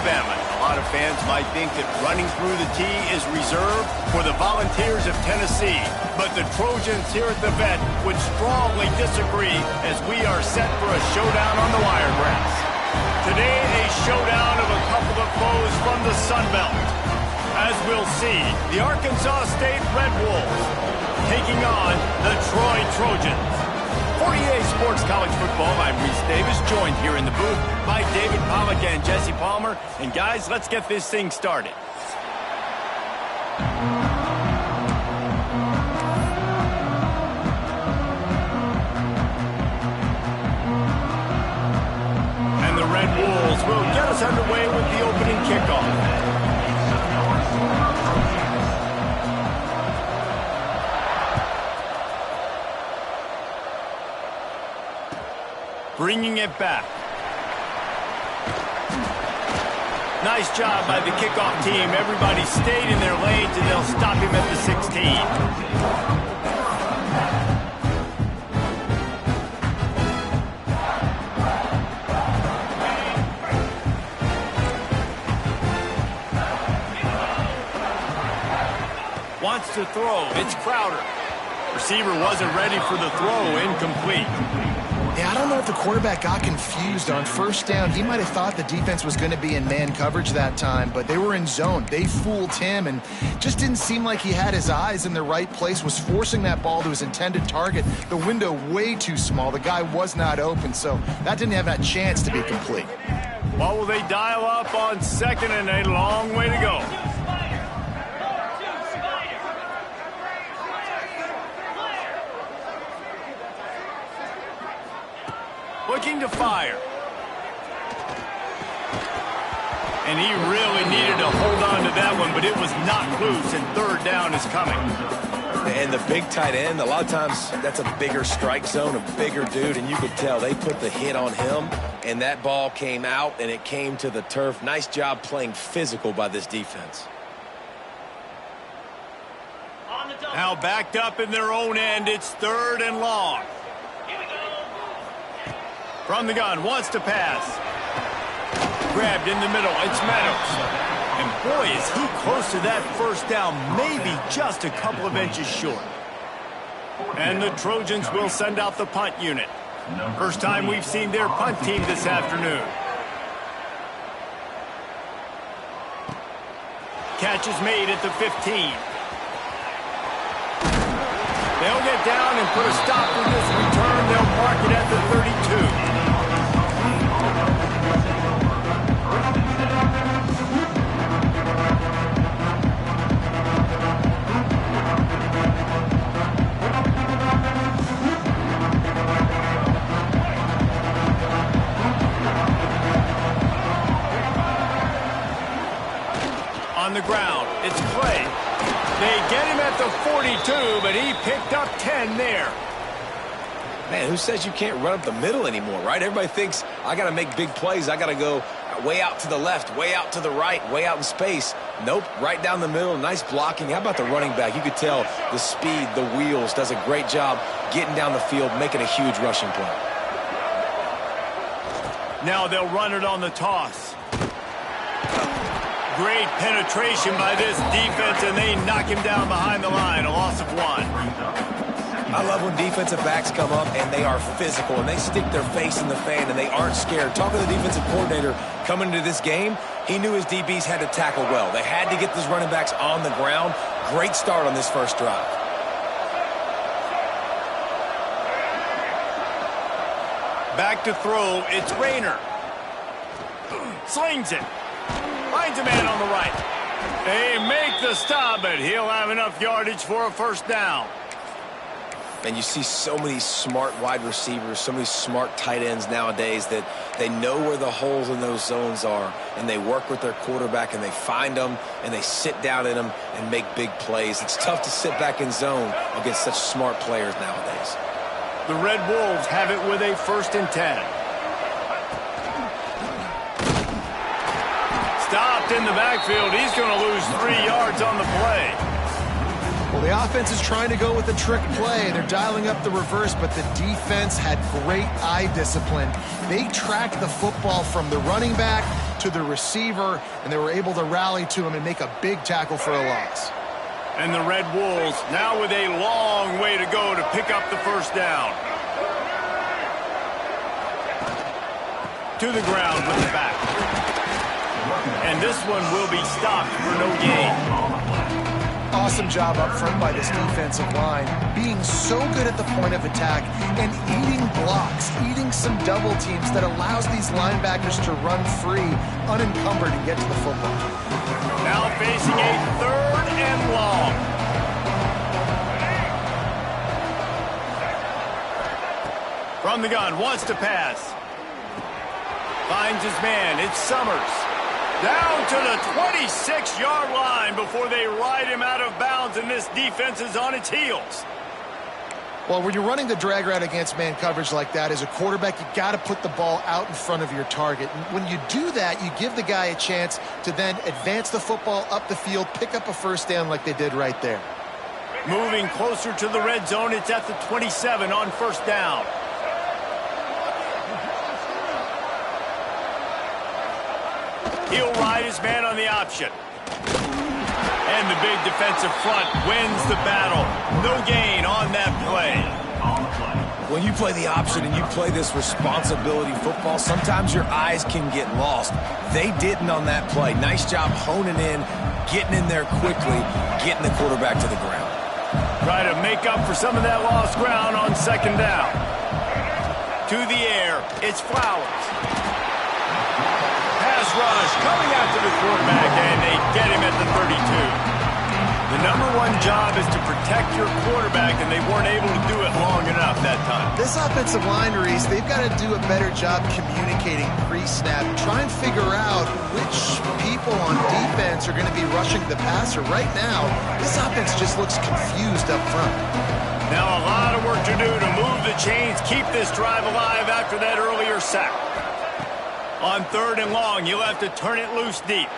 Alabama. A lot of fans might think that running through the tee is reserved for the Volunteers of Tennessee. But the Trojans here at the Vet would strongly disagree as we are set for a showdown on the wiregrass. Today, a showdown of a couple of foes from the Sun Belt. As we'll see, the Arkansas State Red Wolves taking on the Troy Trojans. For EA Sports College Football, I'm Reese Davis, joined here in the booth by David Pollack and Jesse Palmer. And guys, let's get this thing started. And the Red Wolves will get us underway with the opening kickoff. Bringing it back. Nice job by the kickoff team. Everybody stayed in their lanes, and they'll stop him at the 16. Wants to throw. It's Crowder. Receiver wasn't ready for the throw. Incomplete. Yeah, I don't know if the quarterback got confused on first down. He might have thought the defense was going to be in man coverage that time, but they were in zone. They fooled him and just didn't seem like he had his eyes in the right place, was forcing that ball to his intended target. The window way too small. The guy was not open, so that didn't have that chance to be complete. What will they dial up on second and a long way to go? Looking to fire. And he really needed to hold on to that one, but it was knocked loose, and third down is coming. And the big tight end, a lot of times that's a bigger strike zone, a bigger dude, and you could tell they put the hit on him, and that ball came out, and it came to the turf. Nice job playing physical by this defense. Now backed up in their own end, it's third and long. From the gun, wants to pass. Grabbed in the middle, it's Meadows. And boy, is he close to that first down, maybe just a couple of inches short. And the Trojans will send out the punt unit. First time we've seen their punt team this afternoon. Catch is made at the 15. They'll get down and put a stop to this return. They'll park it at the 32. On the ground, it's Clay. They get him at the 42, but he picked up 10 there. Man, who says you can't run up the middle anymore, right? Everybody thinks, I got to make big plays. I got to go way out to the left, way out to the right, way out in space. Nope, right down the middle, nice blocking. How about the running back? You could tell the speed, the wheels, does a great job getting down the field, making a huge rushing play. Now they'll run it on the toss. Great penetration by this defense, and they knock him down behind the line, a loss of 1. I love when defensive backs come up and they are physical and they stick their face in the fan and they aren't scared. Talking to the defensive coordinator coming into this game, he knew his DBs had to tackle well. They had to get those running backs on the ground. Great start on this first drive. Back to throw, it's Rayner. Slings it. Finds a man on the right. They make the stop, but he'll have enough yardage for a first down. And you see so many smart wide receivers, so many smart tight ends nowadays that they know where the holes in those zones are, and they work with their quarterback, and they find them, and they sit down in them and make big plays. It's tough to sit back in zone against such smart players nowadays. The Red Wolves have it with a 1st and 10. Stopped in the backfield. He's going to lose 3 yards on the play. Well, the offense is trying to go with a trick play. They're dialing up the reverse, but the defense had great eye discipline. They tracked the football from the running back to the receiver, and they were able to rally to him and make a big tackle for a loss. And the Red Wolves now with a long way to go to pick up the first down. To the ground with the back. And this one will be stopped for no gain. Awesome job up front by this defensive line, being so good at the point of attack and eating blocks, eating some double teams that allows these linebackers to run free, unencumbered, and get to the football. Now facing a 3rd and long. From the gun, wants to pass. Finds his man, it's Summers. Down to the 26-yard line before they ride him out of bounds, and this defense is on its heels. Well, when you're running the drag route against man coverage like that, as a quarterback, you got to put the ball out in front of your target. And when you do that, you give the guy a chance to then advance the football up the field, pick up a first down like they did right there. Moving closer to the red zone, it's at the 27 on first down. He'll ride his man on the option. And the big defensive front wins the battle. No gain on that play. When you play the option and you play this responsibility football, sometimes your eyes can get lost. They didn't on that play. Nice job honing in, getting in there quickly, getting the quarterback to the ground. Try to make up for some of that lost ground on second down. To the air, it's Flowers. Pass rush coming after the quarterback, and they get him at the 32. The #1 job is to protect your quarterback, and they weren't able to do it long enough that time. This offensive line, Reese, they've got to do a better job communicating pre-snap. Try and figure out which people on defense are going to be rushing the passer. Right now, this offense just looks confused up front. Now a lot of work to do to move the chains, keep this drive alive after that earlier sack. On 3rd and long, you'll have to turn it loose deep.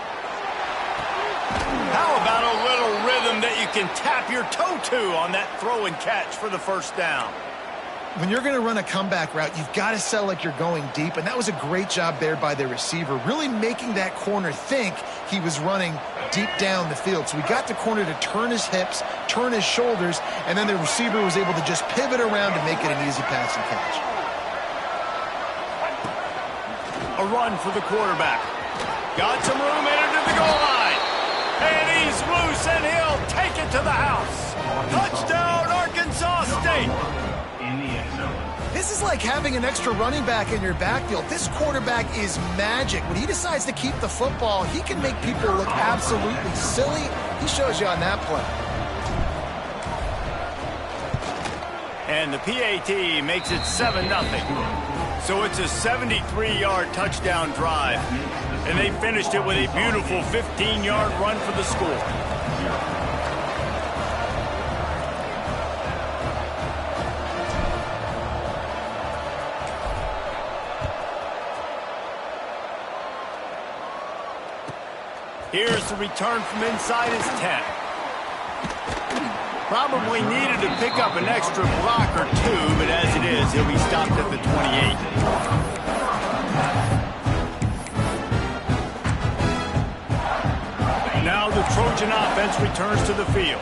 How about a little rhythm that you can tap your toe to on that throw and catch for the first down? When you're going to run a comeback route, you've got to sell like you're going deep, and that was a great job there by the receiver, really making that corner think he was running deep down the field. So we got the corner to turn his hips, turn his shoulders, and then the receiver was able to just pivot around to make it an easy pass and catch. A run for the quarterback. Got some room into the goal line. And he's loose, and he'll take it to the house. Touchdown, Arkansas State. This is like having an extra running back in your backfield. This quarterback is magic. When he decides to keep the football, he can make people look absolutely silly. He shows you on that play. And the PAT makes it 7-0. So it's a 73-yard touchdown drive. And they finished it with a beautiful 15-yard run for the score. Here's the return from inside his 10. Probably needed to pick up an extra block or two, but as it is, he'll be stopped at the 28. Now the Trojan offense returns to the field.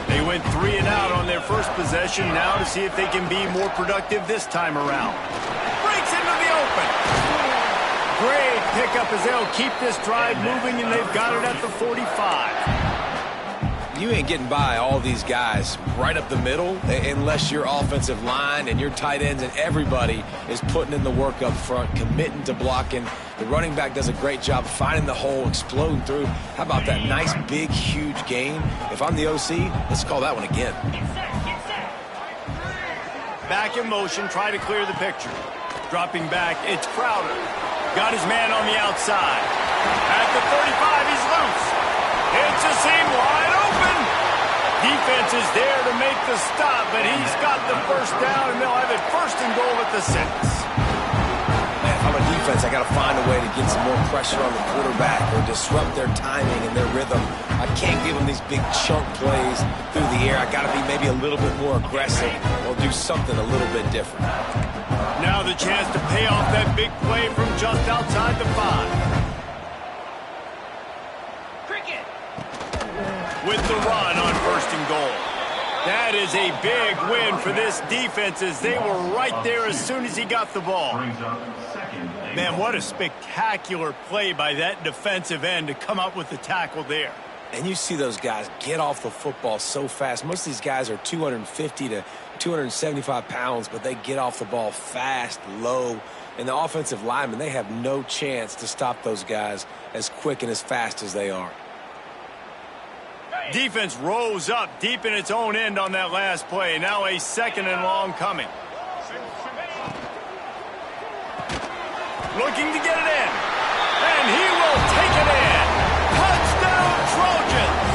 They went 3 and out on their first possession, now to see if they can be more productive this time around. Breaks into the open. Great pickup as they'll keep this drive moving, and they've got it at the 45. You ain't getting by all these guys right up the middle unless your offensive line and your tight ends and everybody is putting in the work up front, committing to blocking. The running back does a great job finding the hole, exploding through. How about that nice, big, huge gain? If I'm the OC, let's call that one again. Back in motion, try to clear the picture. Dropping back, it's Crowder. Got his man on the outside. At the 35, he's loose. It's a seam wide open. Defense is there to make the stop, but he's got the first down, and they'll have it 1st and goal at the 6. Man, if I'm a defense, I got to find a way to get some more pressure on the quarterback or disrupt their timing and their rhythm. I can't give them these big chunk plays through the air. I got to be maybe a little bit more aggressive or do something a little bit different. Now the chance to pay off that big play from just outside the 5. Cricket. With the run on 1st and goal. That is a big win for this defense as they were right there as soon as he got the ball. Man, what a spectacular play by that defensive end to come up with the tackle there. And you see those guys get off the football so fast. Most of these guys are 250 to 275 pounds, but they get off the ball fast, low. And the offensive linemen, they have no chance to stop those guys as quick and as fast as they are. Defense rose up deep in its own end on that last play. Now a 2nd and long coming. Looking to get it in. And he will take it in. Touchdown, Trojans!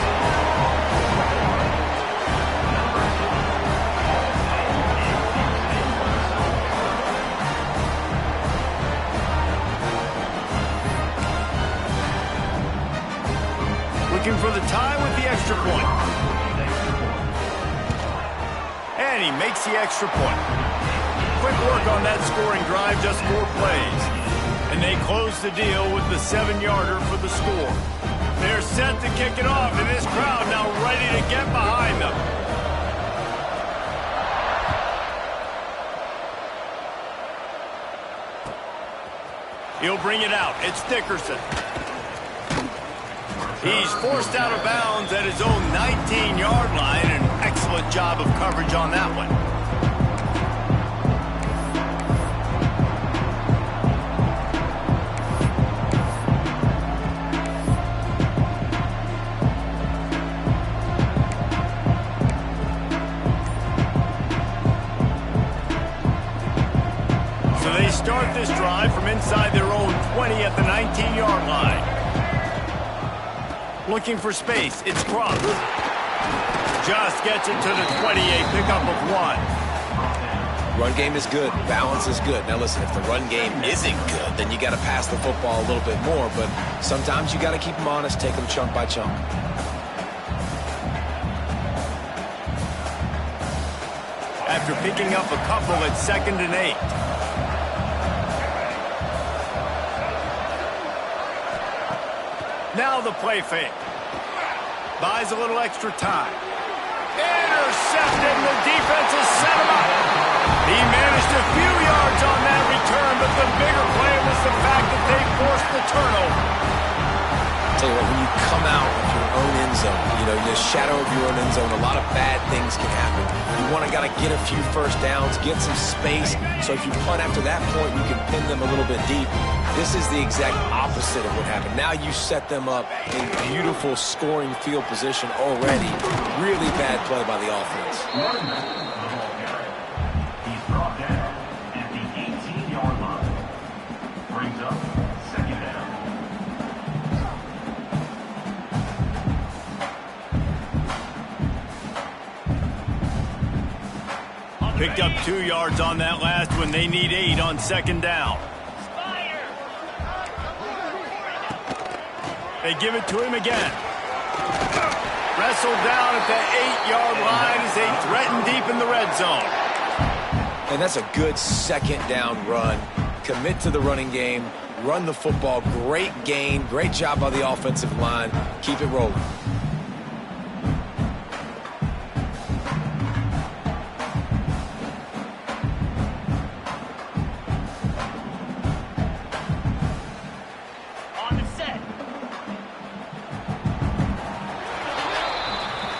Looking for the tie with the extra point. And he makes the extra point. Quick work on that scoring drive, just 4 plays. And they close the deal with the 7-yarder for the score. They're set to kick it off, and this crowd now ready to get behind them. He'll bring it out. It's Dickerson. He's forced out of bounds at his own 19-yard line. An excellent job of coverage on that one. So they start this drive from inside their own 20 at the 19-yard line. Looking for space. It's Crump. Just gets it to the 28, pickup of 1. Run game is good. Balance is good. Now listen, if the run game isn't good, then you got to pass the football a little bit more. But sometimes you got to keep them honest, take them chunk by chunk. After picking up a couple at 2nd and 8. Now the play fake. Buys a little extra time. Intercepted, and the defense has set him up. He managed a few yards on that return, but the bigger play was the fact that they forced the turnover. Tell you what, when you come out of your own end zone, you know, in the shadow of your own end zone, a lot of bad things can happen. You want to got to get a few first downs, get some space, so if you punt after that point, you can pin them a little bit deep. This is the exact opposite of what happened. Now you set them up in beautiful scoring field position already. Really bad play by the offense. He's brought down at the 18-yard line. Brings up 2nd down. Picked up 2 yards on that last one. They need 8 on 2nd down. They give it to him again. Wrestled down at the 8-yard line as they threaten deep in the red zone. And that's a good 2nd down run. Commit to the running game. Run the football. Great gain. Great job by the offensive line. Keep it rolling.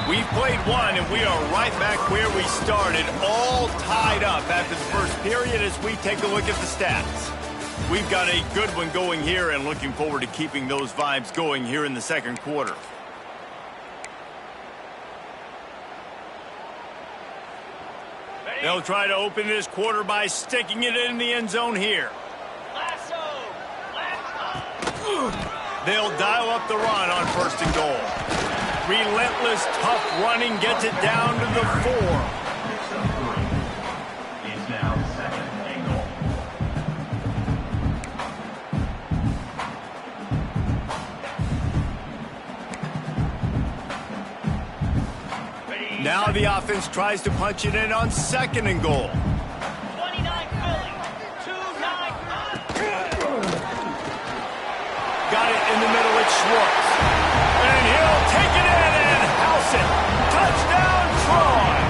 We've played one, and we are right back where we started, all tied up after the first period as we take a look at the stats. We've got a good one going here and looking forward to keeping those vibes going here in the 2nd quarter. They'll try to open this quarter by sticking it in the end zone here. They'll dial up the run on 1st and goal. Relentless, tough running gets it down to the 4. It's now 2nd and goal. Now the offense tries to punch it in on 2nd and goal. 29 Philly. 2-9. Got it in the middle with Schwartz. And he'll take it in and house it. Touchdown, Troy!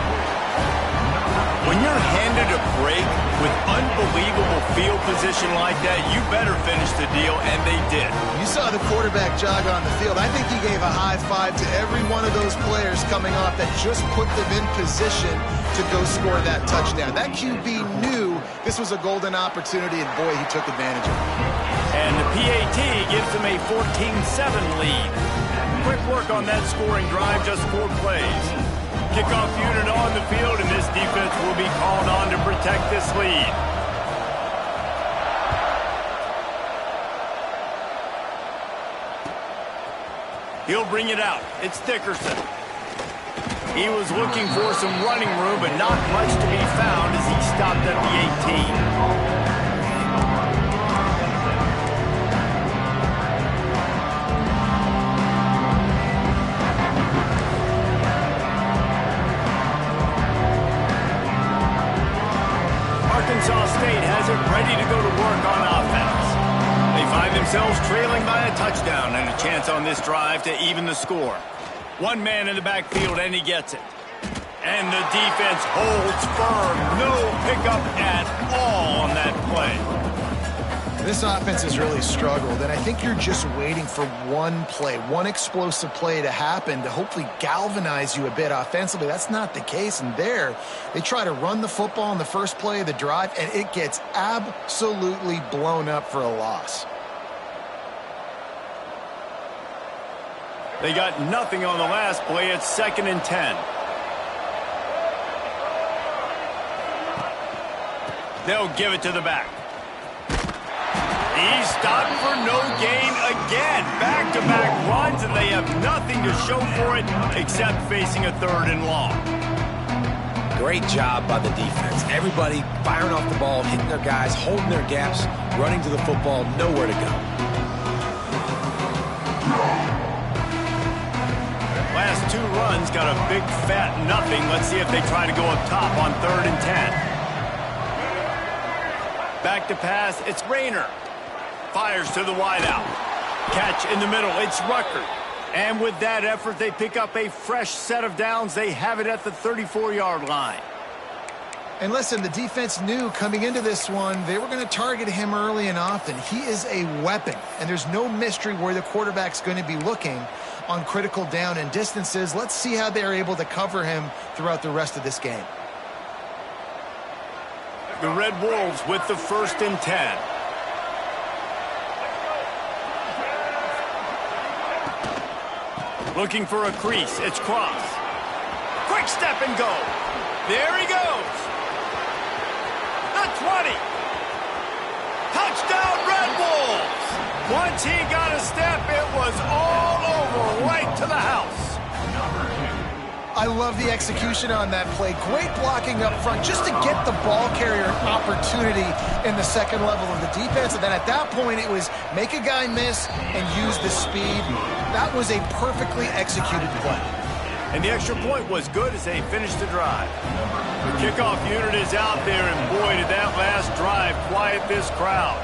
When you're handed a break with unbelievable field position like that, you better finish the deal, and they did. You saw the quarterback jog on the field. I think he gave a high five to every one of those players coming off that just put them in position to go score that touchdown. That QB knew this was a golden opportunity, and boy, he took advantage of it. And the PAT gives them a 14-7 lead. Quick work on that scoring drive, just 4 plays. Kickoff unit on the field, and this defense will be called on to protect this lead. He'll bring it out. It's Dickerson. He was looking for some running room, but not much to be found as he stopped at the 18. Arkansas State has it ready to go to work on offense. They find themselves trailing by a touchdown and a chance on this drive to even the score. One man in the backfield, and he gets it. And the defense holds firm. No pickup at all on that play. This offense has really struggled, and I think you're just waiting for one play, one explosive play to happen to hopefully galvanize you a bit offensively. That's not the case, and there, they try to run the football in the first play of the drive, and it gets absolutely blown up for a loss. They got nothing on the last play. It's 2nd and 10. They'll give it to the back. He's stopped for no gain again. Back-to-back runs, and they have nothing to show for it except facing a 3rd and long. Great job by the defense. Everybody firing off the ball, hitting their guys, holding their gaps, running to the football, nowhere to go. Last 2 runs got a big fat nothing. Let's see if they try to go up top on 3rd and 10. Back to pass, it's Rayner. Fires to the wideout. Catch in the middle, it's Rucker. And with that effort, they pick up a fresh set of downs. They have it at the 34-yard line. And listen, the defense knew coming into this one, they were going to target him early and often. He is a weapon, and there's no mystery where the quarterback's going to be looking on critical down and distances. Let's see how they're able to cover him throughout the rest of this game. The Red Wolves with the 1st and 10. Looking for a crease. It's Cross. Quick step and go. There he goes. The 20. Touchdown, Red Wolves. Once he got a step, it was all over, right to the house. I love the execution on that play. Great blocking up front just to get the ball carrier an opportunity in the 2nd level of the defense. And then at that point, it was make a guy miss and use the speed. That was a perfectly executed play. And the extra point was good as they finished the drive. The kickoff unit is out there, and boy, did that last drive quiet this crowd.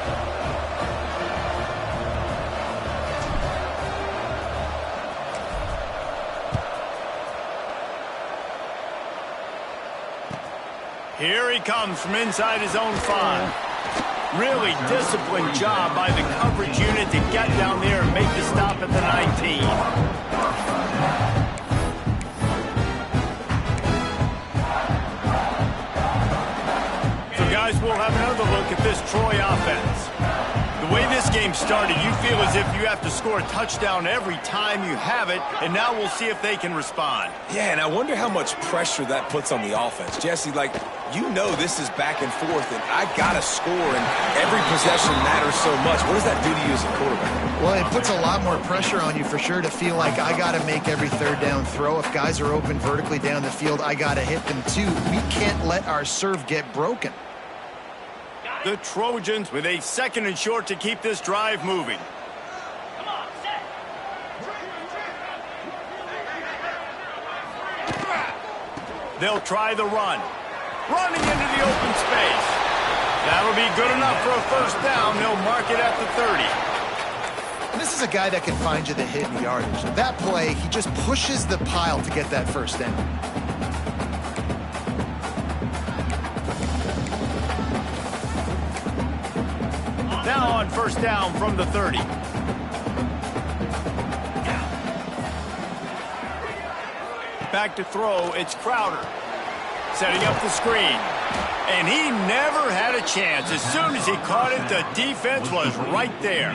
Here he comes from inside his own 5. Really disciplined job by the coverage unit to get down there and make the stop at the 19. So guys, we'll have another look at this Troy offense. The way this game started, you feel as if you have to score a touchdown every time you have it, and now we'll see if they can respond. Yeah, and I wonder how much pressure that puts on the offense. Jesse, like, you know this is back and forth, and I got to score, and every possession matters so much. What does that do to you as a quarterback? Well, it puts a lot more pressure on you for sure to feel like I got to make every 3rd down throw. If guys are open vertically down the field, I got to hit them too. We can't let our serve get broken. The Trojans with a 2nd and short to keep this drive moving. Come on, set. They'll try the run. Running into the open space. That'll be good enough for a first down. They'll mark it at the 30. And this is a guy that can find you the hit and yardage. That play, he just pushes the pile to get that first down. Now on first down from the 30. Back to throw, it's Crowder. Setting up the screen. And he never had a chance. As soon as he caught it, the defense was right there.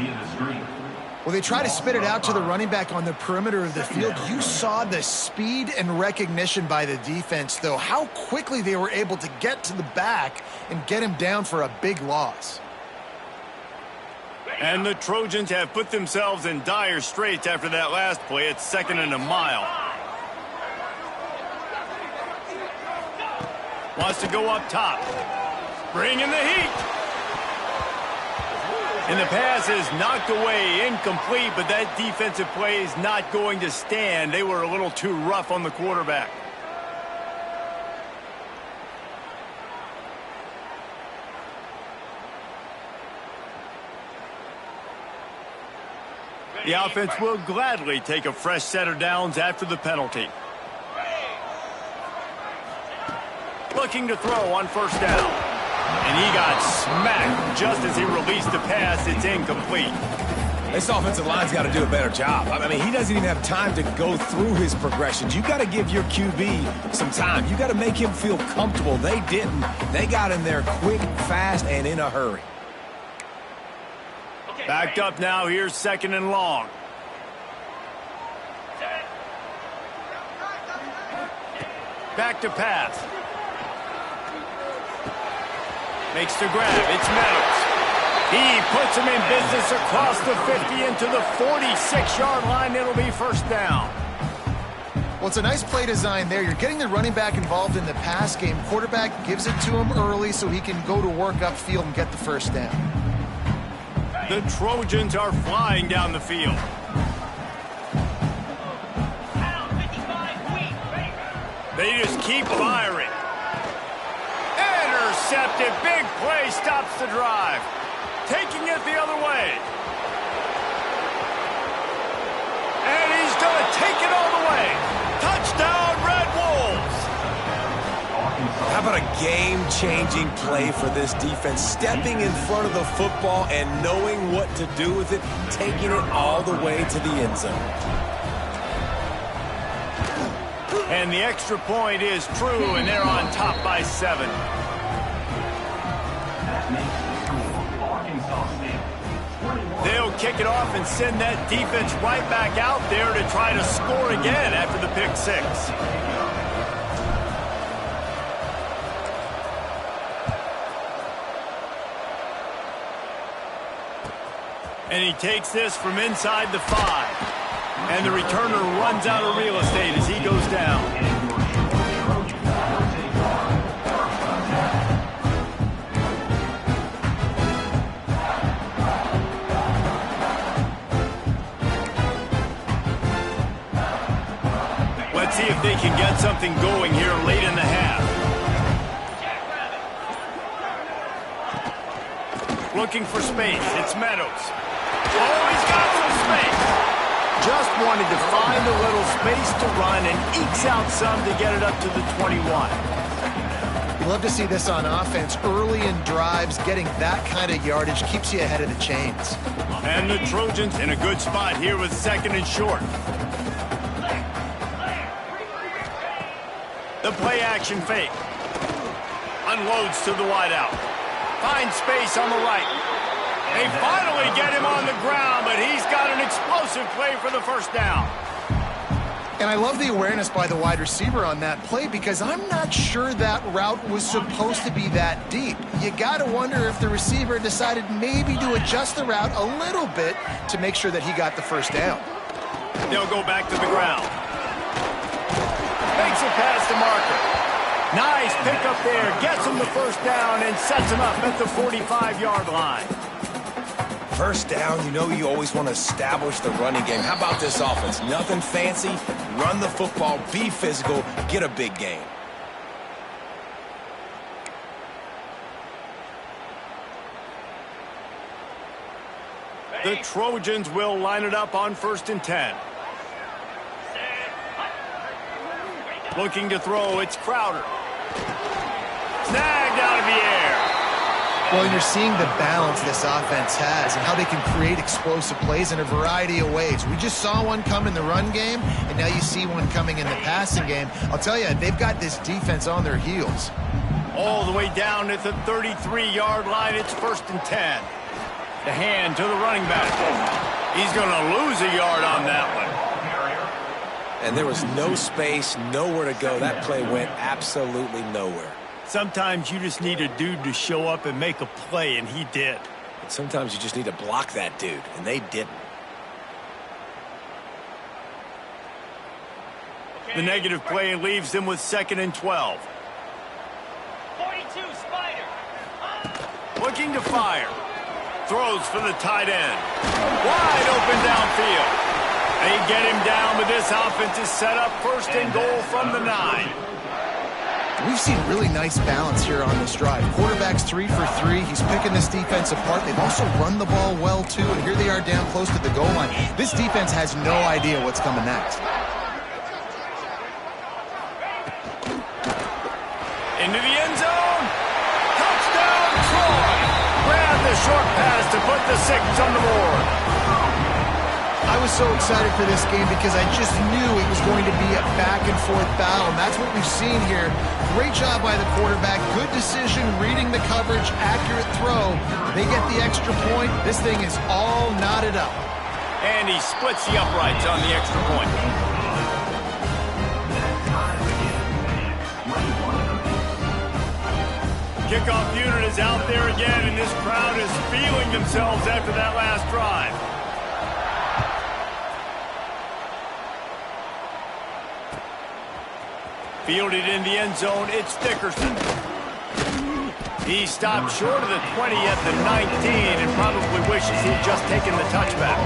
Well, they try to spit it out to the running back on the perimeter of the field. You saw the speed and recognition by the defense, though, how quickly they were able to get to the back and get him down for a big loss. And the Trojans have put themselves in dire straits after that last play. It's 2nd and a mile. Wants to go up top. Bring in the heat. And the pass is knocked away, incomplete, but that defensive play is not going to stand. They were a little too rough on the quarterback. The offense will gladly take a fresh set of downs after the penalty. Looking to throw on first down. And he got smacked just as he released the pass. It's incomplete. This offensive line's got to do a better job. I mean, he doesn't even have time to go through his progressions. You got to give your QB some time. You got to make him feel comfortable. They didn't. They got him there quick, fast, and in a hurry. Backed up now. Here's 2nd and long. Back to pass. Makes the grab. It's Meadows. He puts him in business across the 50 into the 46-yard line. It'll be first down. Well, it's a nice play design there. You're getting the running back involved in the pass game. Quarterback gives it to him early so he can go to work upfield and get the first down. The Trojans are flying down the field. They just keep firing. Intercepted. Big play stops the drive. Taking it the other way. And he's going to take it all the way. Touchdown, Red Wolves. How about a game-changing play for this defense? Stepping in front of the football and knowing what to do with it, taking it all the way to the end zone. And the extra point is true, and they're on top by 7. They'll kick it off and send that defense right back out there to try to score again after the pick 6. And he takes this from inside the 5. And the returner runs out of real estate as he goes down. Let's see if they can get something going here late in the half. Looking for space. It's Meadows. Oh, he's got some space. Just wanted to find a little space to run and ekes out some to get it up to the 21. You love to see this on offense. Early in drives, getting that kind of yardage keeps you ahead of the chains. And the Trojans in a good spot here with 2nd and short. The play action fake. Unloads to the wideout. Finds space on the right. They finally get him on the ground, but he's got an explosive play for the first down. And I love the awareness by the wide receiver on that play because I'm not sure that route was supposed to be that deep. You got to wonder if the receiver decided maybe to adjust the route a little bit to make sure that he got the first down. They'll go back to the ground. Makes a pass to Marker. Nice pickup there. Gets him the first down and sets him up at the 45-yard line. First down, you know you always want to establish the running game. How about this offense? Nothing fancy. Run the football, be physical, get a big gain. The Trojans will line it up on 1st and 10. Looking to throw, it's Crowder. Snagged out of the air. Well, and you're seeing the balance this offense has and how they can create explosive plays in a variety of ways. We just saw one come in the run game, and now you see one coming in the passing game. I'll tell you, they've got this defense on their heels. All the way down at the 33-yard line, it's 1st and 10. The hand to the running back. He's going to lose a yard on that one. And there was no space, nowhere to go. That play went absolutely nowhere. Sometimes you just need a dude to show up and make a play, and he did. And sometimes you just need to block that dude, and they didn't. The negative play leaves them with 2nd and 12. 42, Spider. Looking to fire. Throws for the tight end. Wide open downfield. They get him down, but this offense is set up 1st and goal from the 9. We've seen really nice balance here on this drive. Quarterback's 3 for 3. He's picking this defense apart. They've also run the ball well, too, and here they are down close to the goal line. This defense has no idea what's coming next. Into the end zone. Touchdown, Troy. Grab the short pass to put the 6 on the board. I was so excited for this game because I just knew it was going to be a back-and-forth battle, and that's what we've seen here. Great job by the quarterback. Good decision, reading the coverage, accurate throw. They get the extra point. This thing is all knotted up. And he splits the uprights on the extra point. Kickoff unit is out there again, and this crowd is feeling themselves after that last drive. Fielded in the end zone, it's Dickerson. He stopped short of the 20 at the 19 and probably wishes he'd just taken the touchback.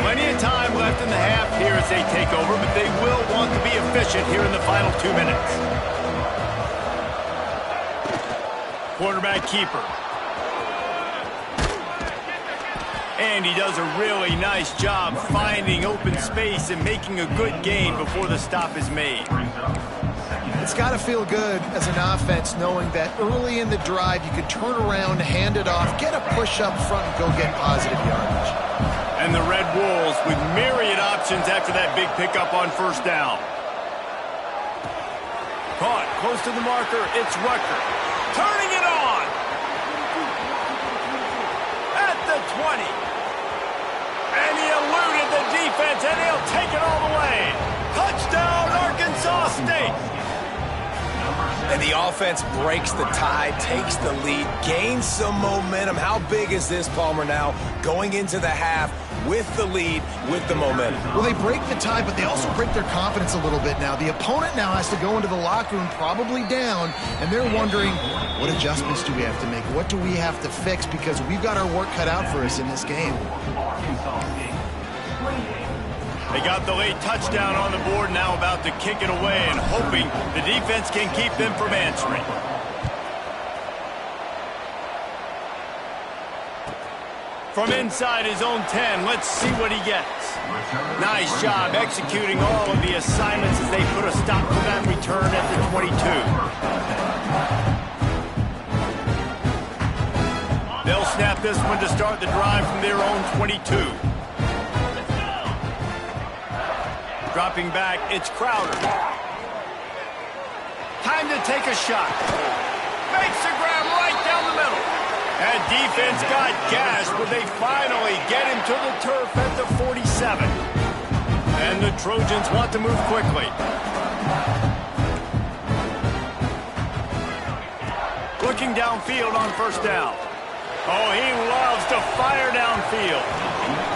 Plenty of time left in the half here as they take over, but they will want to be efficient here in the final 2 minutes. Quarterback keeper. And he does a really nice job finding open space and making a good gain before the stop is made. It's got to feel good as an offense knowing that early in the drive you could turn around, hand it off, get a push up front, and go get positive yardage. And the Red Wolves with myriad options after that big pickup on 1st down. Caught close to the marker, it's Rucker. Turning it on. At the 20. And he eluded the defense, and he'll take it all the way. Touchdown, Arkansas State. And the offense breaks the tie, takes the lead, gains some momentum. How big is this, Palmer, now going into the half with the lead, with the momentum? Well, they break the tie, but they also break their confidence a little bit now. The opponent now has to go into the locker room probably down, and they're wondering, what adjustments do we have to make? What do we have to fix? Because we've got our work cut out for us in this game. They got the late touchdown on the board, now about to kick it away and hoping the defense can keep them from answering. From inside his own 10, let's see what he gets. Nice job executing all of the assignments as they put a stop to that return at the 22. They'll snap this one to start the drive from their own 22. Dropping back, it's Crowder. Time to take a shot. Makes the grab right down the middle. That defense got gashed, but they finally get him to the turf at the 47. And the Trojans want to move quickly. Looking downfield on 1st down. Oh, he loves to fire downfield.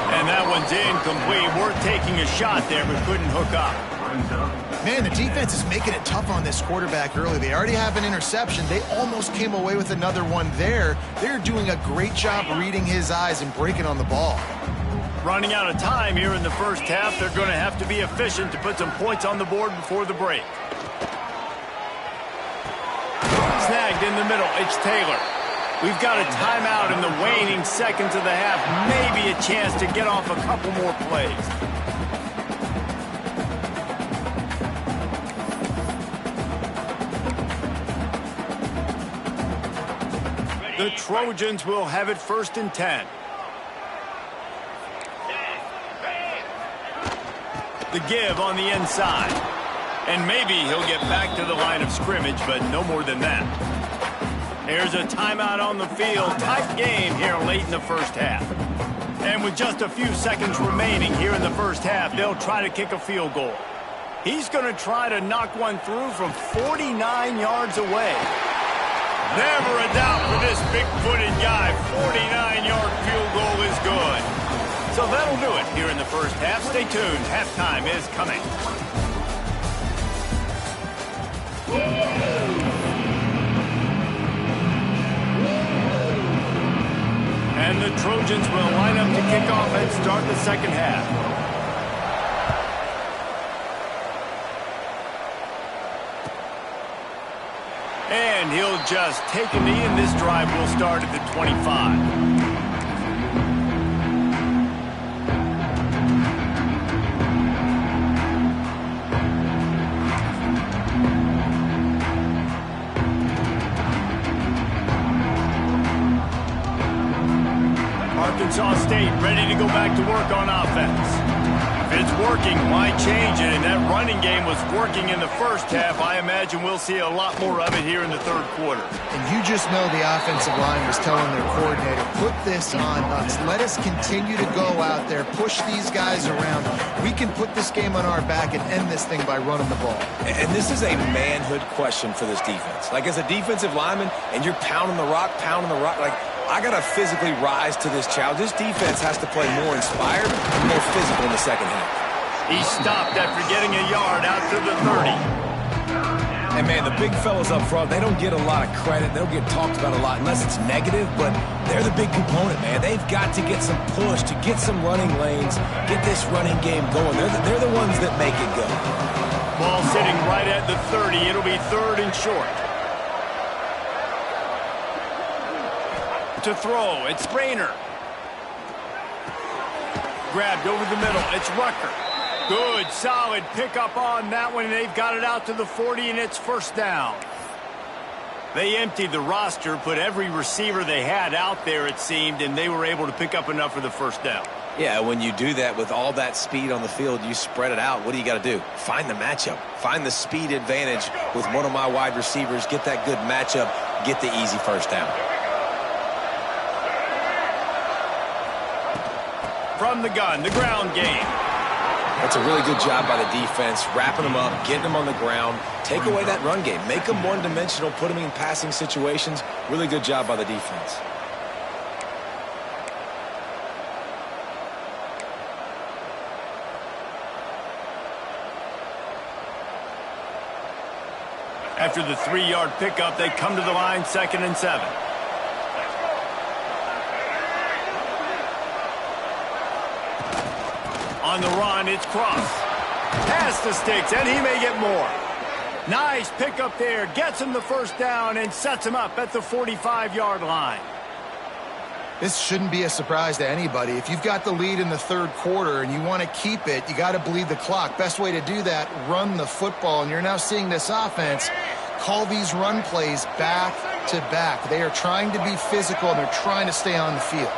And that one's incomplete. Worth taking a shot there, but couldn't hook up. Man, the defense is making it tough on this quarterback early. They already have an interception. They almost came away with another one there. They're doing a great job reading his eyes and breaking on the ball. Running out of time here in the first half. They're going to have to be efficient to put some points on the board before the break. Snagged in the middle. It's Taylor. We've got a timeout in the waning seconds of the half. Maybe a chance to get off a couple more plays. The Trojans will have it 1st and 10. The give on the inside. And maybe he'll get back to the line of scrimmage, but no more than that. Here's a timeout on the field. Tight game here late in the first half. And with just a few seconds remaining here in the first half, they'll try to kick a field goal. He's going to try to knock one through from 49 yards away. Never a doubt for this big-footed guy. 49-yard field goal is good. So that'll do it here in the first half. Stay tuned. Halftime is coming. And the Trojans will line up to kick off and start the second half. And he'll just take a knee, and this drive will start at the 25. Arkansas State ready to go back to work on offense. If it's working, why change it? And that running game was working in the first half. I imagine we'll see a lot more of it here in the third quarter. And you just know the offensive line was telling their coordinator, put this on us. Let us continue to go out there, push these guys around. We can put this game on our back and end this thing by running the ball. And this is a manhood question for this defense. Like, as a defensive lineman, and you're pounding the rock, like, I got to physically rise to this challenge. This defense has to play more inspired and more physical in the second half. He stopped after getting a yard out to the 30. And, man, the big fellas up front, they don't get a lot of credit. They don't get talked about a lot unless it's negative, but they're the big component, man. They've got to get some push, to get some running lanes, get this running game going. They're the ones that make it go. Ball sitting right at the 30. It'll be 3rd and short. To throw, it's Rayner. Grabbed over the middle, it's Rucker. Good, solid pickup on that one. They've got it out to the 40, and it's 1st down. They emptied the roster, put every receiver they had out there, it seemed, and they were able to pick up enough for the 1st down. Yeah, when you do that with all that speed on the field, you spread it out. What do you got to do? Find the matchup. Find the speed advantage with one of my wide receivers. Get that good matchup. Get the easy 1st down. From the gun, the ground game. That's a really good job by the defense, wrapping them up, getting them on the ground. Take away that run game. Make them one-dimensional, put them in passing situations. Really good job by the defense. After the 3-yard pickup, they come to the line 2nd and 7. On the run, it's Cross. Past the sticks, and he may get more. Nice pickup there. Gets him the 1st down and sets him up at the 45-yard line. This shouldn't be a surprise to anybody. If you've got the lead in the 3rd quarter and you want to keep it, you got to bleed the clock. Best way to do that, run the football. And you're now seeing this offense call these run plays back to back. They are trying to be physical, and they're trying to stay on the field.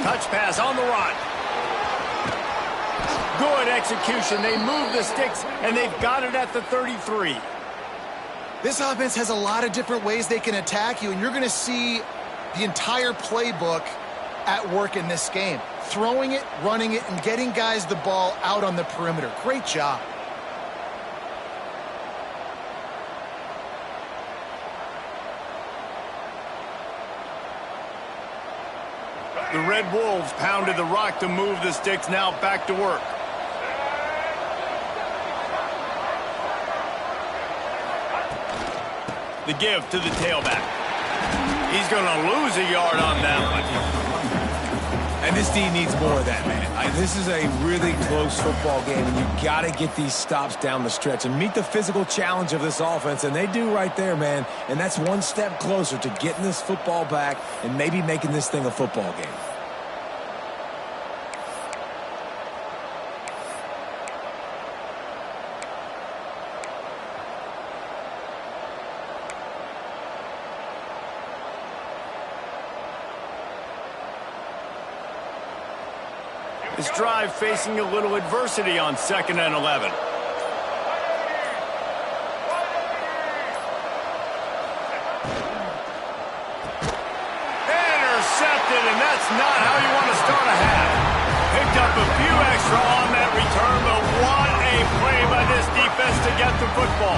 Touch pass on the run. Good execution. They move the sticks, and they've got it at the 33. This offense has a lot of different ways they can attack you, and you're going to see the entire playbook at work in this game. Throwing it, running it, and getting guys the ball out on the perimeter. Great job. The Red Wolves pounded the rock to move the sticks. Now back to work. The give to the tailback. He's going to lose a yard on that one. And this D needs more of that, man. This is a really close football game, and you got to get these stops down the stretch and meet the physical challenge of this offense, and they do right there, man. And that's one step closer to getting this football back and maybe making this thing a football game. This drive facing a little adversity on 2nd and 11. Intercepted, and that's not how you want to start a half. Picked up a few extra on that return, but what a play by this defense to get the football.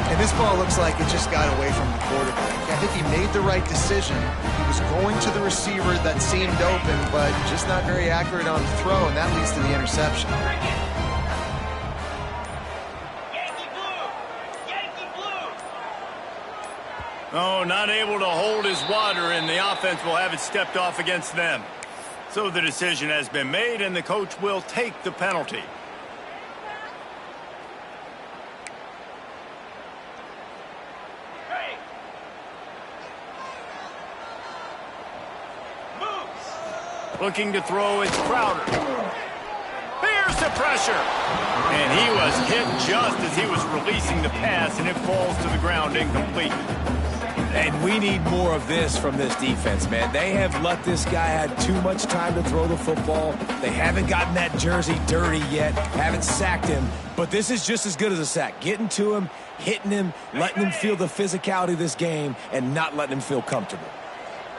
And this ball looks like it just got away from the quarterback. I think he made the right decision. He was going to the receiver that seemed open, but just not very accurate on the throw, and that leads to the interception. Yankee blue! Yankee blue! Oh, not able to hold his water, and the offense will have it stepped off against them. So the decision has been made, and the coach will take the penalty. Looking to throw, it's Crowder. Here's the pressure. And he was hit just as he was releasing the pass, and it falls to the ground incomplete. And we need more of this from this defense, man. They have let this guy have too much time to throw the football. They haven't gotten that jersey dirty yet, haven't sacked him. But this is just as good as a sack. Getting to him, hitting him, letting him feel the physicality of this game, and not letting him feel comfortable.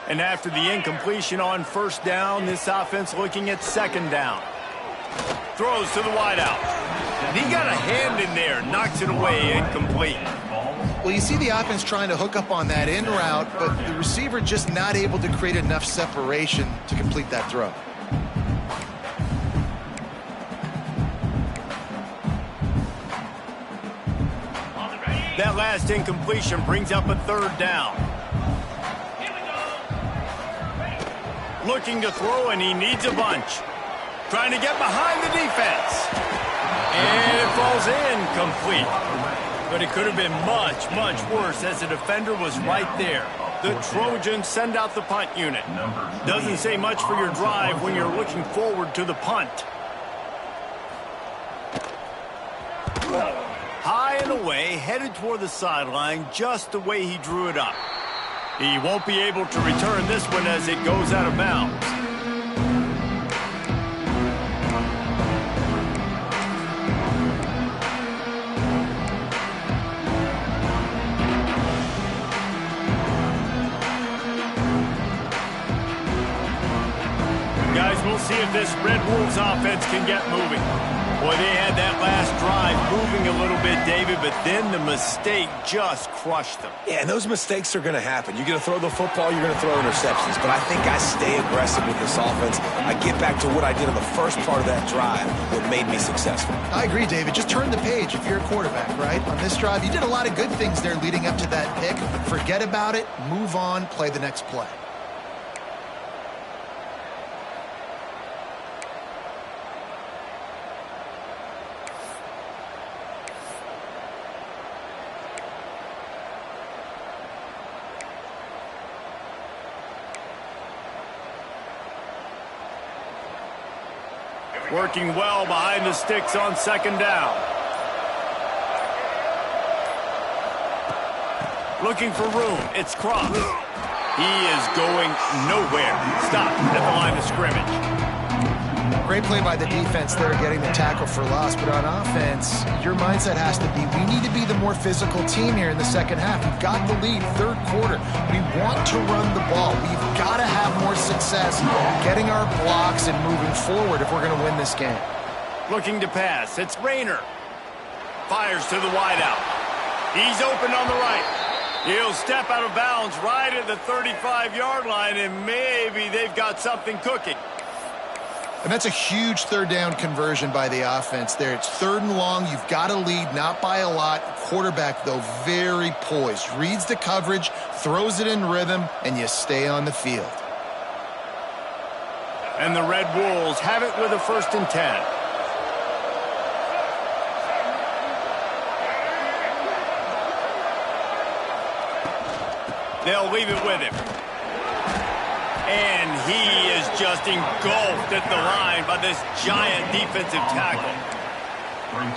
And after the incompletion on 1st down, this offense looking at 2nd down. Throws to the wideout. And he got a hand in there, knocks it away, incomplete. Well, you see the offense trying to hook up on that in route, but the receiver just not able to create enough separation to complete that throw. That last incompletion brings up a 3rd down. Looking to throw, and he needs a bunch. Trying to get behind the defense. And it falls incomplete. But it could have been much, much worse as the defender was right there. The Trojans send out the punt unit. Doesn't say much for your drive when you're looking forward to the punt. High and away, headed toward the sideline just the way he drew it up. He won't be able to return this one as it goes out of bounds. Guys, we'll see if this Red Wolves offense can get moving. Boy, they had that last drive moving a little bit, David, but then the mistake just crushed them. Yeah, and those mistakes are going to happen. You're going to throw the football, you're going to throw interceptions. But I think I stay aggressive with this offense. I get back to what I did in the first part of that drive, what made me successful. I agree, David. Just turn the page if you're a quarterback, right? On this drive, you did a lot of good things there leading up to that pick. Forget about it, move on, play the next play. Working well behind the sticks on 2nd down. Looking for room. It's Cross. He is going nowhere. Stop at the line of scrimmage. Great play by the defense there, getting the tackle for loss. But on offense, your mindset has to be, we need to be the more physical team here in the 2nd half. We've got the lead, 3rd quarter. We want to run the ball. We've got to have more success getting our blocks and moving forward if we're going to win this game. Looking to pass. It's Rayner. Fires to the wideout. He's open on the right. He'll step out of bounds right at the 35-yard line, and maybe they've got something cooking. And that's a huge third down conversion by the offense there. It's 3rd and long. You've got to lead, not by a lot. Quarterback, though, very poised. Reads the coverage, throws it in rhythm, and you stay on the field. And the Red Wolves have it with a 1st and 10. They'll leave it with him. And he is just engulfed at the line by this giant defensive tackle.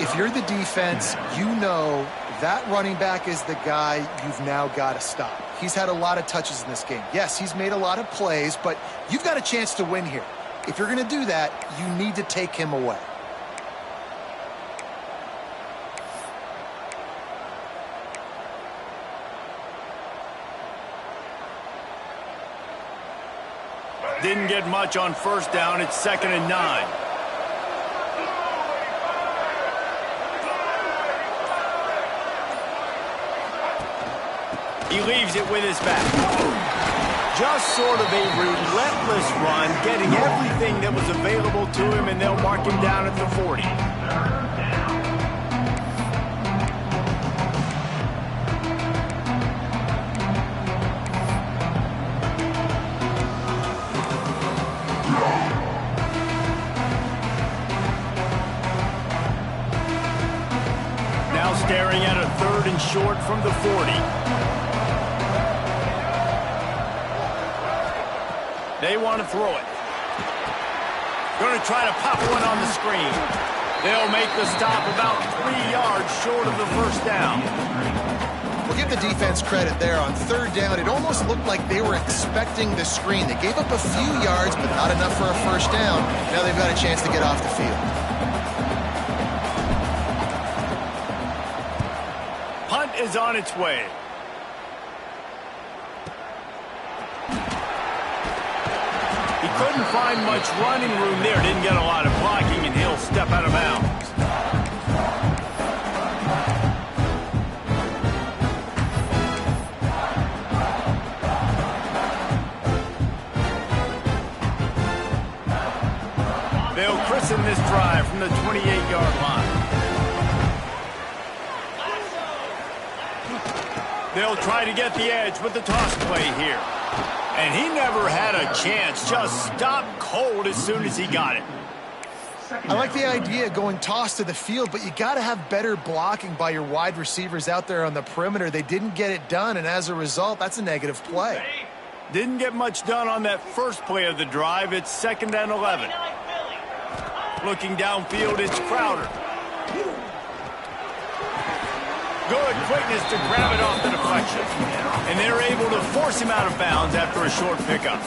If you're the defense, you know that running back is the guy you've now got to stop. He's had a lot of touches in this game. Yes, he's made a lot of plays, but you've got a chance to win here. If you're going to do that, you need to take him away. Didn't get much on 1st down. It's 2nd and 9. He leaves it with his back. Just sort of a relentless run, getting everything that was available to him, and they'll mark him down at the 40. Now staring at a 3rd and short from the 40. They want to throw it. Going to try to pop one on the screen. They'll make the stop about 3 yards short of the 1st down. We'll give the defense credit there. On 3rd down, it almost looked like they were expecting the screen. They gave up a few yards, but not enough for a 1st down. Now they've got a chance to get off the field. Punt is on its way. He couldn't find much running room there. Didn't get a lot of blocking, and he'll step out of bounds. They'll christen this drive from the 28-yard line. They'll try to get the edge with the toss play here. And he never had a chance. Just stopped cold as soon as he got it. I like the idea of going toss to the field, but you got to have better blocking by your wide receivers out there on the perimeter. They didn't get it done, and as a result, that's a negative play. Didn't get much done on that first play of the drive. It's 2nd and 11. Looking downfield, it's Crowder. Good quickness to grab it off the deflection. And they're able to force him out of bounds after a short pickup.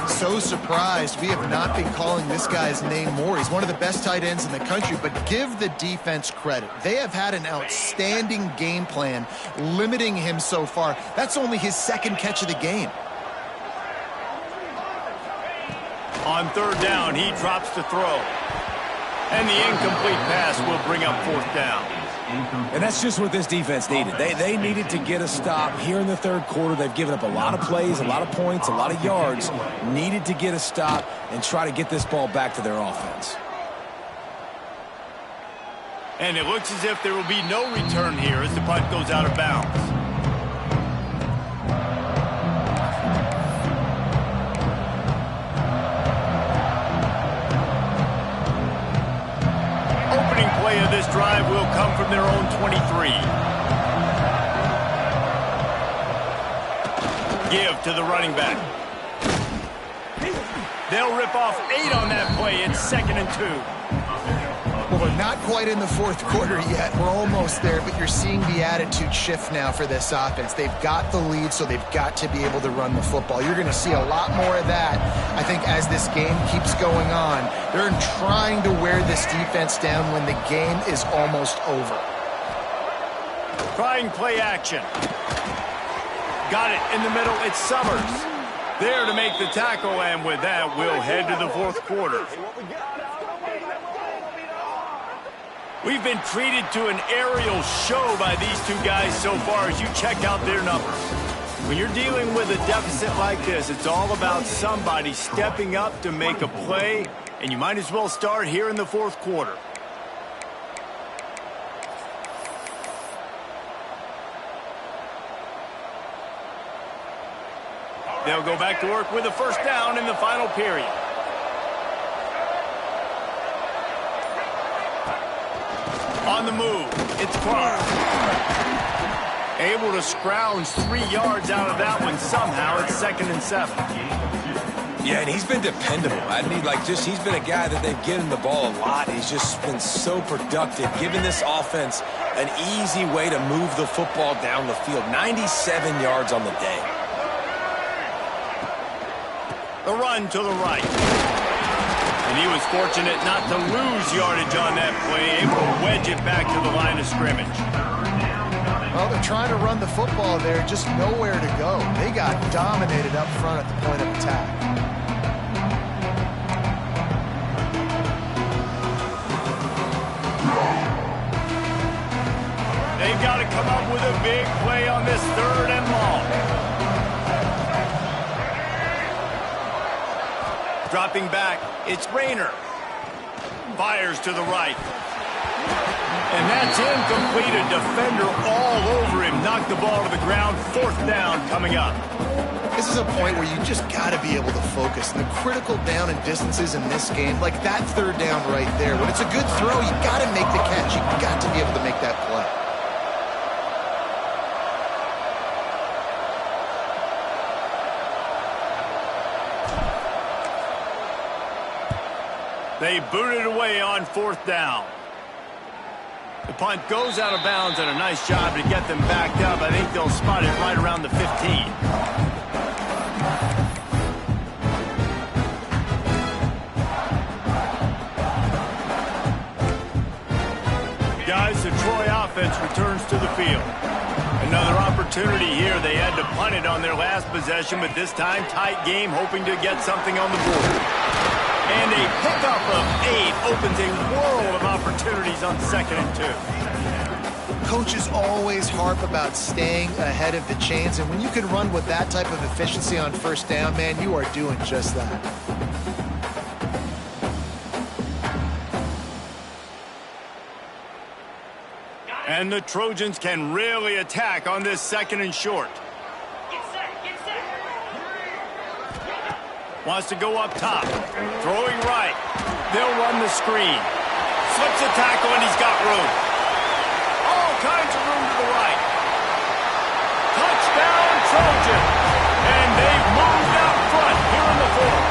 So surprised. We have not been calling this guy's name more. He's one of the best tight ends in the country, but give the defense credit. They have had an outstanding game plan limiting him so far. That's only his 2nd catch of the game. On 3rd down, he drops to throw. And the incomplete pass will bring up 4th down. And that's just what this defense needed. They needed to get a stop here in the 3rd quarter. They've given up a lot of plays, a lot of points, a lot of yards. Needed to get a stop and try to get this ball back to their offense. And it looks as if there will be no return here as the punt goes out of bounds. Play of this drive will come from their own 23. Give to the running back. They'll rip off 8 on that play. It's 2nd and 2. Well, we're not quite in the 4th quarter yet. We're almost there, but you're seeing the attitude shift now for this offense. They've got the lead, so they've got to be able to run the football. You're going to see a lot more of that, I think, as this game keeps going on. They're trying to wear this defense down when the game is almost over. Trying play action. Got it in the middle. It's Summers. There to make the tackle, and with that, we'll head to the 4th quarter. We've been treated to an aerial show by these two guys so far as you check out their numbers. When you're dealing with a deficit like this, it's all about somebody stepping up to make a play and you might as well start here in the fourth quarter. They'll go back to work with a first down in the final period. On the move, it's Clark. Able to scrounge 3 yards out of that one somehow. It's 2nd and 7. Yeah, and he's been dependable. I mean, he's been a guy that they've given the ball a lot. He's just been so productive, giving this offense an easy way to move the football down the field. 97 yards on the day. The run to the right. And he was fortunate not to lose yardage on that play, able to wedge it back to the line of scrimmage. Well, they're trying to run the football there, just nowhere to go. They got dominated up front at the point of attack. They've got to come up with a big play on this 3rd and long. Dropping back, it's Rayner. Fires to the right. And that's incomplete. A defender all over him. Knocked the ball to the ground. 4th down coming up. This is a point where you just got to be able to focus. And the critical down and distances in this game, like that 3rd down right there, when it's a good throw, you got to make the catch. You got to be able to make that play. They boot it away on 4th down. The punt goes out of bounds, and a nice job to get them backed up. I think they'll spot it right around the 15. Guys, the Troy offense returns to the field. Another opportunity here. They had to punt it on their last possession, but this time tight game, hoping to get something on the board. And a pickup of 8 opens a world of opportunities on 2nd and 2. Coaches always harp about staying ahead of the chains, and when you can run with that type of efficiency on 1st down, man, you are doing just that. And the Trojans can really attack on this 2nd and short. Get set, get set. Wants to go up top. Throwing right. They'll run the screen. Slips a tackle, and he's got room. All kinds of room to the right. Touchdown, Trojan. And they've moved out front here in the 4th.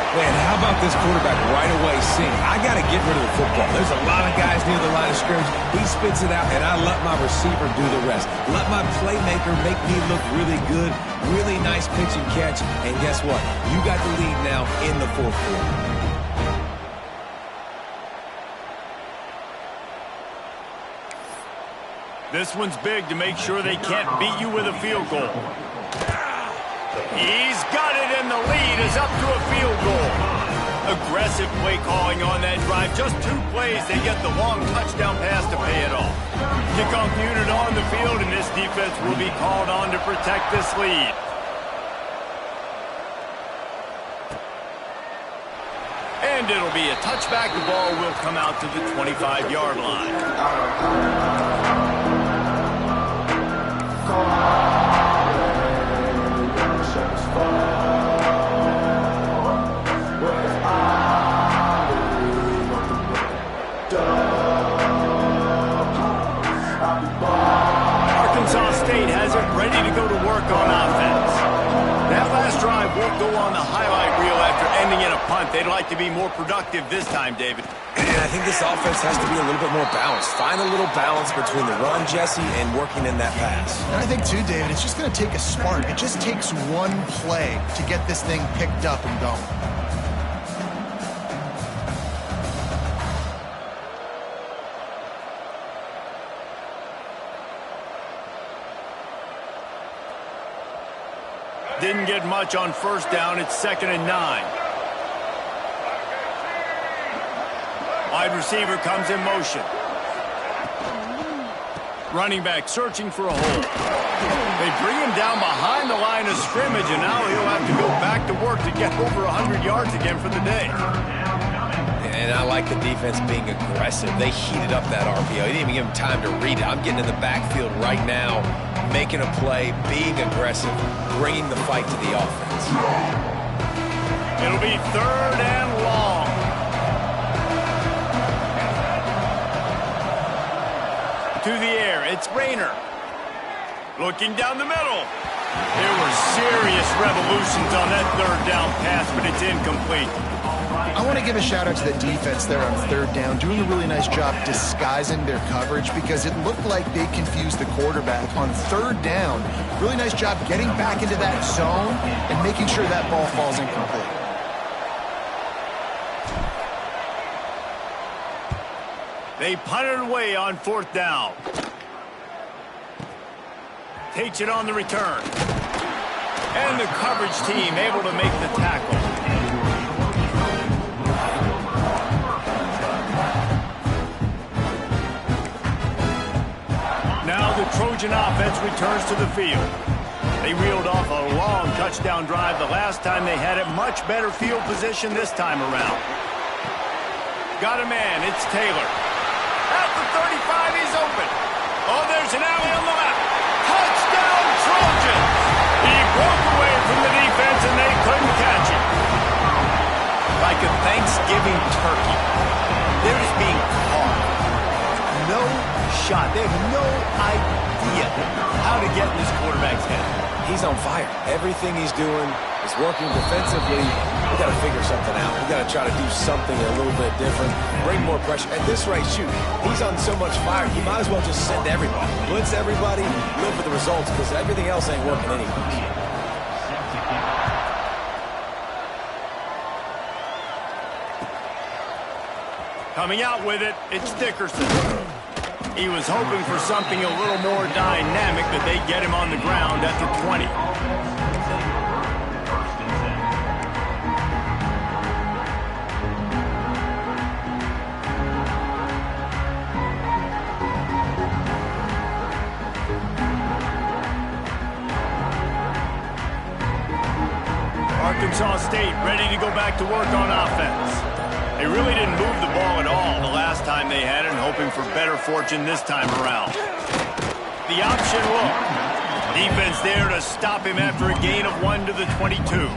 Man, how about this quarterback right away seeing, I got to get rid of the football. There's a lot of guys near the line of scrimmage. He spits it out, and I let my receiver do the rest. Let my playmaker make me look really good. Really nice pitch and catch. And guess what? You got the lead now in the 4th quarter. This one's big to make sure they can't beat you with a field goal. He's got it, and the lead is up to a field goal. Aggressive play calling on that drive. Just 2 plays, they get the long touchdown pass to pay it off. Kickoff unit on the field, and this defense will be called on to protect this lead. And it'll be a touchback. The ball will come out to the 25-yard line. Arkansas State has it ready to go to work on offense. That last drive won't go on the highlight reel after ending in a punt. They'd like to be more productive this time, David. And I think this offense has to be a little bit more balanced. Find a little balance between the run, Jesse, and working in that pass. And I think, too, David, it's just going to take a spark. It just takes one play to get this thing picked up and going. Didn't get much on 1st down. It's 2nd and 9. Wide receiver comes in motion. Running back searching for a hole. They bring him down behind the line of scrimmage, and now he'll have to go back to work to get over 100 yards again for the day. And I like the defense being aggressive. They heated up that RPO. He didn't even give him time to read it. I'm getting in the backfield right now, making a play, being aggressive, bringing the fight to the offense. It'll be 3rd and long. To the air, it's Rayner. Looking down the middle. There were serious revolutions on that 3rd down pass, but it's incomplete. I want to give a shout out to the defense there on 3rd down, doing a really nice job disguising their coverage because it looked like they confused the quarterback on 3rd down. Really nice job getting back into that zone and making sure that ball falls incomplete. They punted away on 4th down. Takes it on the return. And the coverage team able to make the tackle. Now the Trojan offense returns to the field. They reeled off a long touchdown drive the last time they had it. Much better field position this time around. Got a man, it's Taylor. At the 35, he's open. Oh, there's an alley on the left. Touchdown, Trojans! He broke away from the defense, and they couldn't catch him. Like a Thanksgiving turkey. They're just being caught. No shot. They have no idea how to get in this quarterback's head. He's on fire. Everything he's doing is working defensively. We got to figure something out. We got to try to do something a little bit different. Bring more pressure. At this rate, shoot, he's on so much fire, you might as well just send everybody. Blitz everybody, live for the results, because everything else ain't working anyway. Coming out with it, it's Dickerson. He was hoping for something a little more dynamic, but they get him on the ground at the 20. Arkansas State ready to go back to work on offense. They really didn't move the ball at all the last time they had it, and hoping for better fortune this time around. The option look. Defense there to stop him after a gain of 1 to the 22.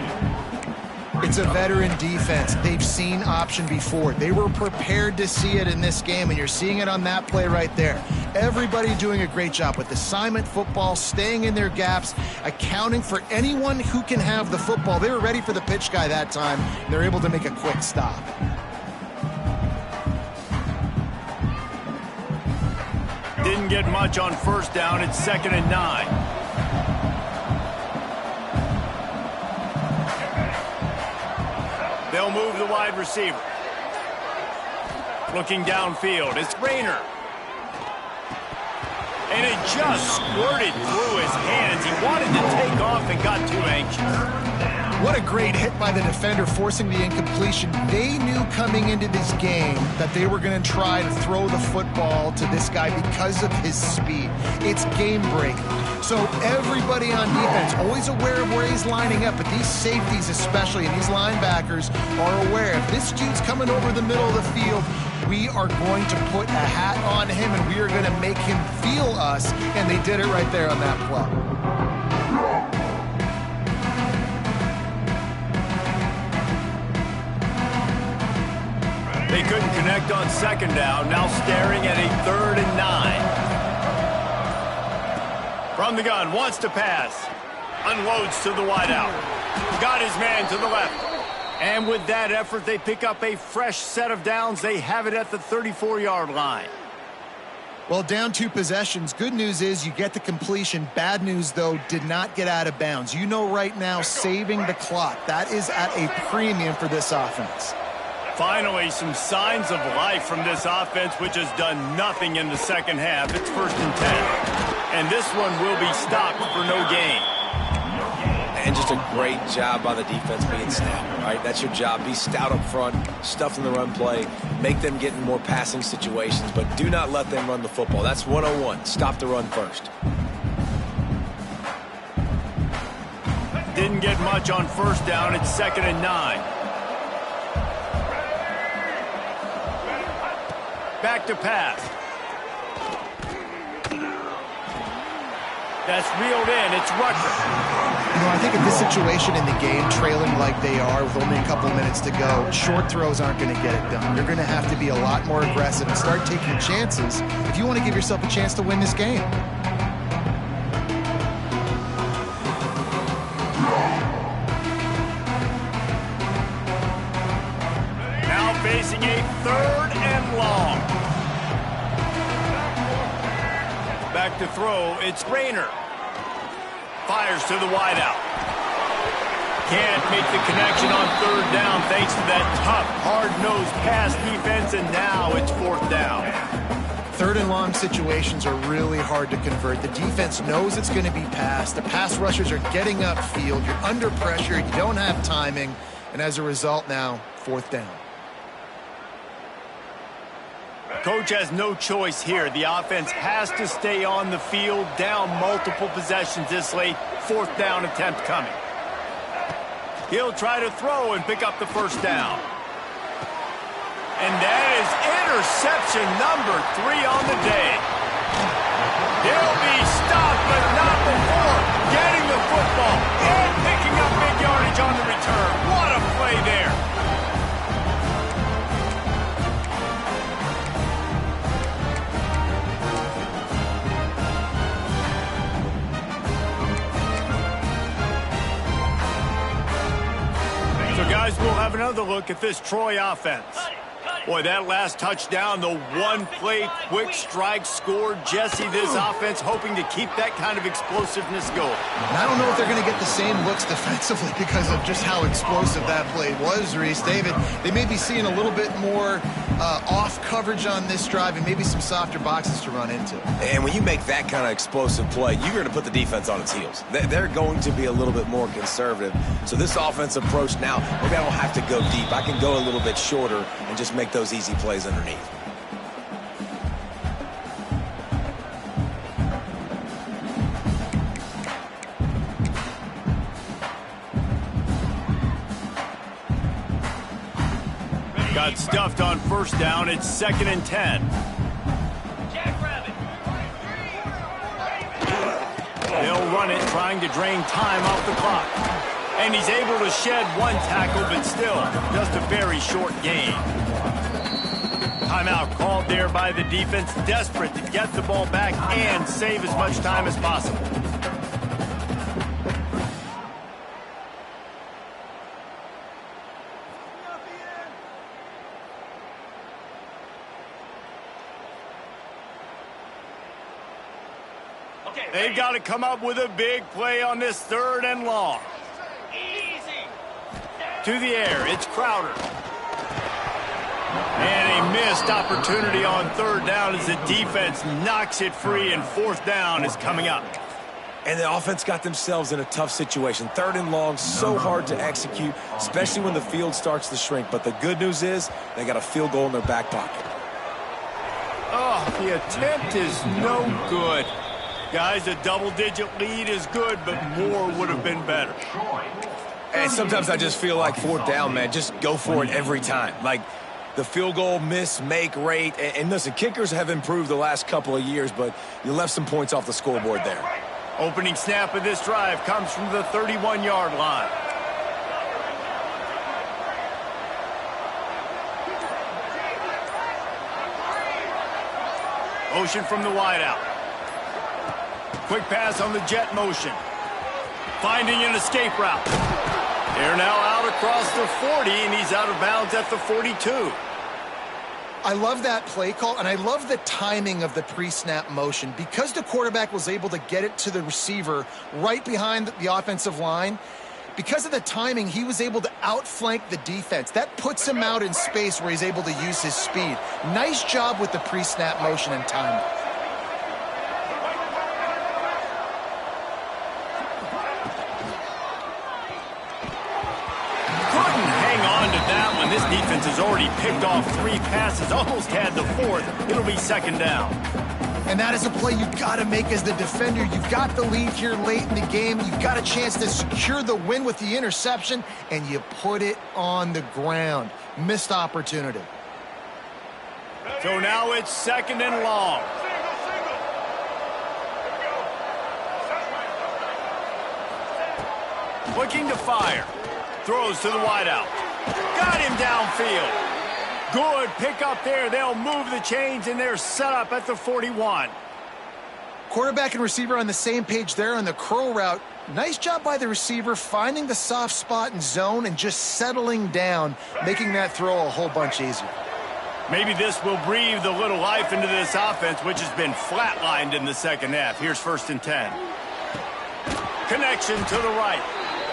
It's a veteran defense. They've seen option before. They were prepared to see it in this game, and you're seeing it on that play right there. Everybody doing a great job with assignment football, staying in their gaps, accounting for anyone who can have the football. They were ready for the pitch guy that time, and they're able to make a quick stop. Didn't get much on 1st down. It's 2nd and 9. They'll move the wide receiver. Looking downfield, it's Rayner. And it just squirted through his hands. He wanted to take off and got too anxious. What a great hit by the defender, forcing the incompletion. They knew coming into this game that they were going to try to throw the football to this guy because of his speed. It's game breaking. So everybody on defense, always aware of where he's lining up, but these safeties especially, and these linebackers are aware. If this dude's coming over the middle of the field, we are going to put a hat on him, and we are going to make him feel us, and they did it right there on that play. They couldn't connect on 2nd down, now staring at a 3rd and 9. From the gun, wants to pass. Unloads to the wideout. Got his man to the left. And with that effort, they pick up a fresh set of downs. They have it at the 34-yard line. Well, down 2 possessions. Good news is you get the completion. Bad news, though, did not get out of bounds. You know right now, saving the clock. That is at a premium for this offense. Finally, some signs of life from this offense, which has done nothing in the second half. It's 1st and 10. And this one will be stopped for no gain. And just a great job by the defense being stout, right? That's your job. Be stout up front, stuff in the run play, make them get in more passing situations, but do not let them run the football. That's 101. Stop the run first. Didn't get much on first down. It's 2nd and 9. Back to pass. That's reeled in. It's Rucker. You know, I think in this situation in the game, trailing like they are with only a couple minutes to go, short throws aren't going to get it done. You're going to have to be a lot more aggressive and start taking chances if you want to give yourself a chance to win this game. Now facing a 3rd and long. Back to throw, it's Rayner. Fires to the wideout. Can't make the connection on 3rd down thanks to that tough, hard-nosed pass defense, and now it's 4th down. 3rd and long situations are really hard to convert. The defense knows it's going to be passed. The pass rushers are getting upfield. You're under pressure. You don't have timing. And as a result now, 4th down. Coach has no choice here. The offense has to stay on the field, down multiple possessions this late. 4th down attempt coming. He'll try to throw and pick up the 1st down. And that is interception number 3 on the day. He'll be stopped, but not before getting the football and picking up big yardage on the return. What a play there. So, guys, we'll have another look at this Troy offense. Boy, that last touchdown, the one-play quick strike score. Jesse, this offense hoping to keep that kind of explosiveness going. And I don't know if they're going to get the same looks defensively because of just how explosive that play was, Reese. David, they may be seeing a little bit more off coverage on this drive and maybe some softer boxes to run into. And when you make that kind of explosive play, you're going to put the defense on its heels. They're going to be a little bit more conservative. So this offensive approach now, maybe I don't have to go deep. I can go a little bit shorter and just make those easy plays underneath. Got stuffed on 1st down. It's 2nd and 10. They'll run it, trying to drain time off the clock. And he's able to shed 1 tackle, but still just a very short gain. Timeout called there by the defense, desperate to get the ball back and save as much time as possible. They've got to come up with a big play on this 3rd and long. To the air, it's Crowder. And a missed opportunity on 3rd down as the defense knocks it free, and 4th down is coming up. And the offense got themselves in a tough situation. 3rd and long, so hard to execute, especially when the field starts to shrink. But the good news is they got a field goal in their back pocket. Oh, the attempt is no good. Guys, a double-digit lead is good, but more would have been better. And sometimes I just feel like 4th down, man, just go for it every time. Like the field goal miss-make rate. And listen, kickers have improved the last couple of years, but you left some points off the scoreboard there. Opening snap of this drive comes from the 31-yard line. Motion from the wideout. Quick pass on the jet motion. Finding an escape route. They're now out across the 40, and he's out of bounds at the 42. I love that play call, and I love the timing of the pre-snap motion. Because the quarterback was able to get it to the receiver right behind the offensive line, because of the timing, he was able to outflank the defense. That puts him out in space where he's able to use his speed. Nice job with the pre-snap motion and timing. defense has already picked off 3 passes, almost had the 4th. It'll be 2nd down. And that is a play you've got to make as the defender. You've got the lead here late in the game. You've got a chance to secure the win with the interception, and you put it on the ground. Missed opportunity. So now it's 2nd and long. Looking to fire. Throws to the wideout. Got him downfield. Good pick up there. They'll move the chains, and they're set up at the 41. Quarterback and receiver on the same page there on the curl route. Nice job by the receiver finding the soft spot in zone and just settling down, making that throw a whole bunch easier. Maybe this will breathe a little life into this offense, which has been flatlined in the 2nd half. Here's 1st and 10. Connection to the right.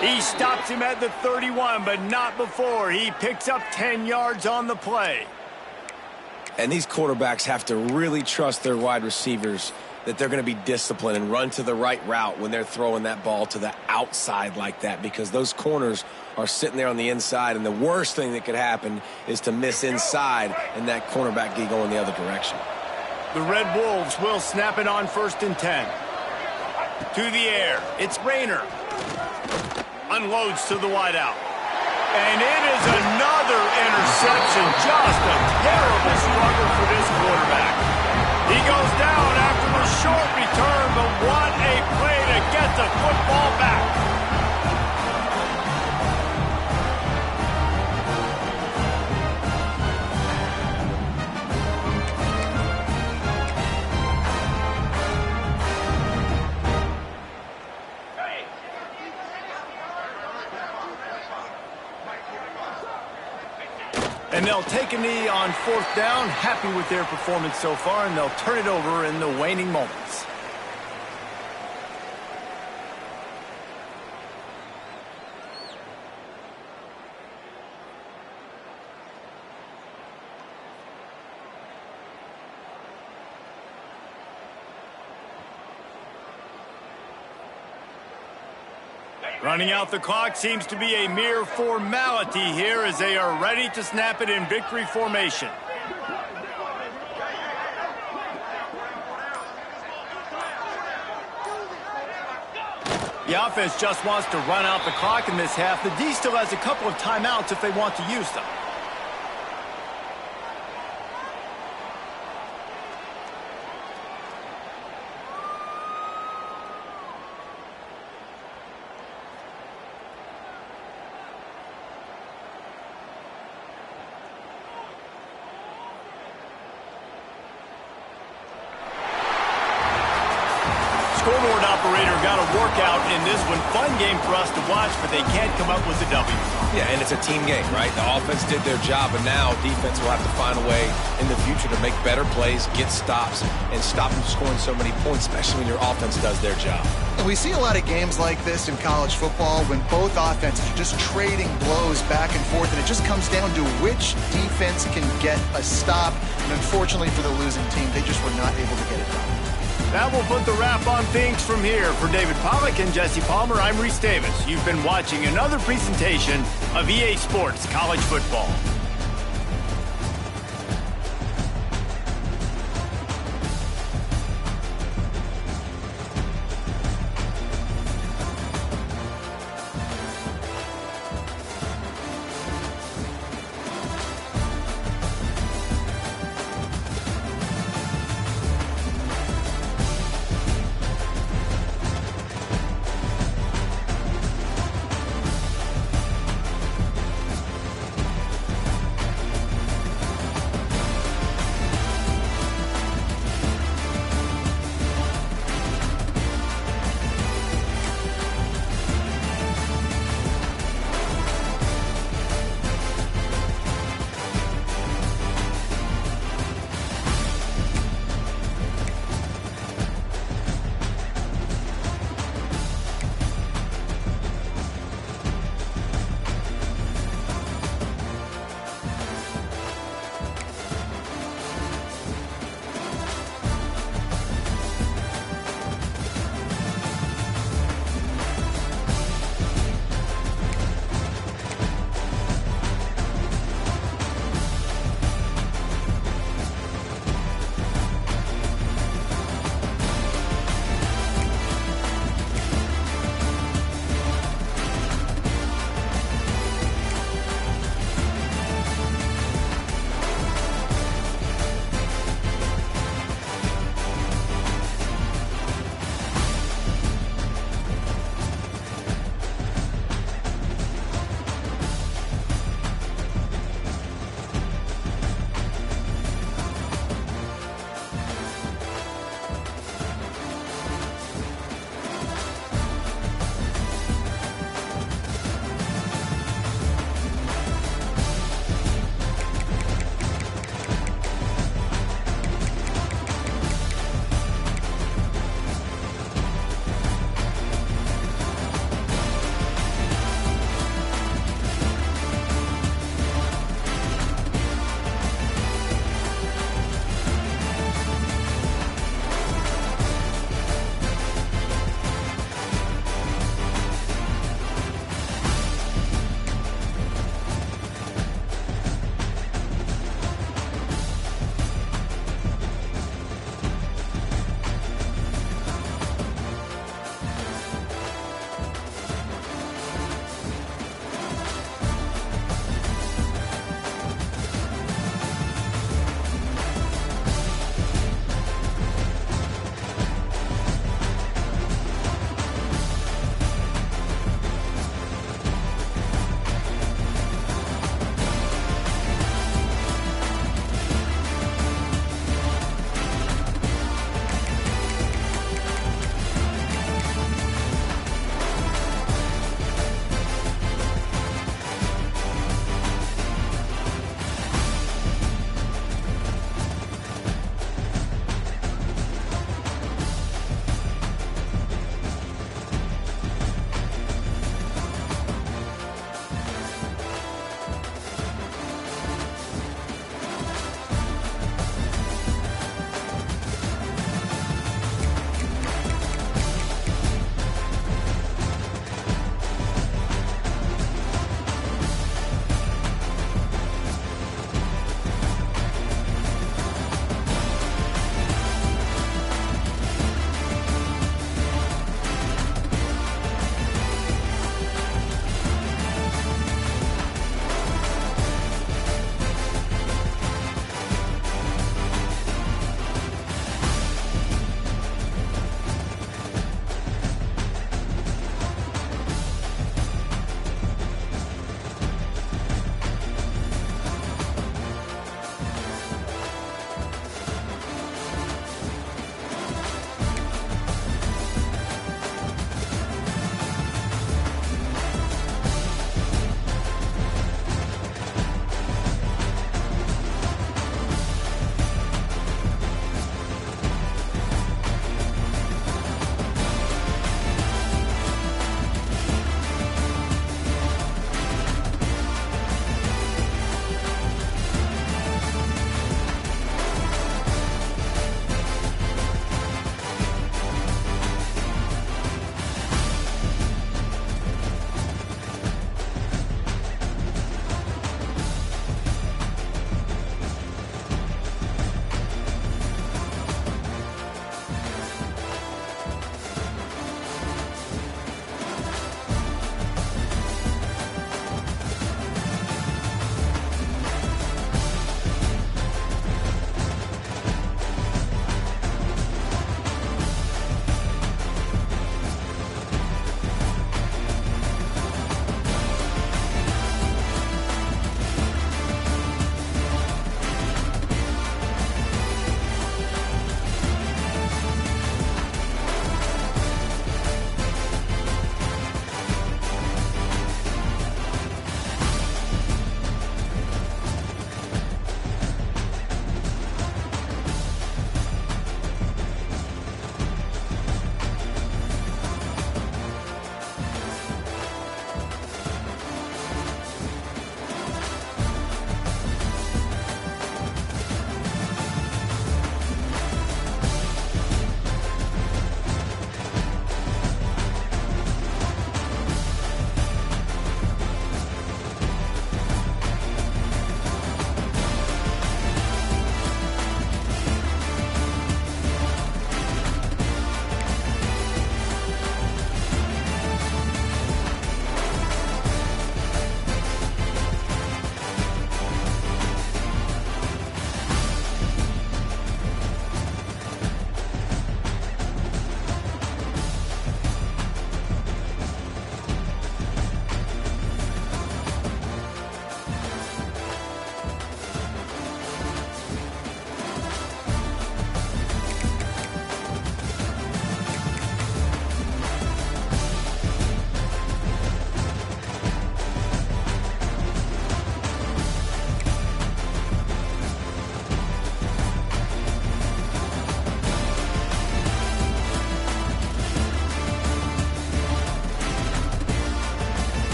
He stops him at the 31, but not before. He picks up 10 yards on the play. And these quarterbacks have to really trust their wide receivers that they're going to be disciplined and run to the right route when they're throwing that ball to the outside like that, because those corners are sitting there on the inside, and the worst thing that could happen is to miss inside and that cornerback get going the other direction. The Red Wolves will snap it on 1st and 10. To the air. It's Rayner. Unloads to the wideout. And it is another interception. Just a terrible struggle for this quarterback. He goes down after a short return, but what a play to get the football back. And they'll take a knee on 4th down, happy with their performance so far, and they'll turn it over in the waning moments. Running out the clock seems to be a mere formality here as they are ready to snap it in victory formation. The offense just wants to run out the clock in this half. The D still has a couple of timeouts if they want to use them. Scoreboard operator got a workout in this one. Fun game for us to watch, but they can't come up with a W. Yeah, and it's a team game, right? The offense did their job, and now defense will have to find a way in the future to make better plays, get stops, and stop them scoring so many points, especially when your offense does their job. And we see a lot of games like this in college football when both offenses are just trading blows back and forth, and it just comes down to which defense can get a stop. And unfortunately for the losing team, they just were not able to get it done. That will put the wrap on things from here. For David Pollack and Jesse Palmer, I'm Reese Davis. You've been watching another presentation of EA Sports College Football.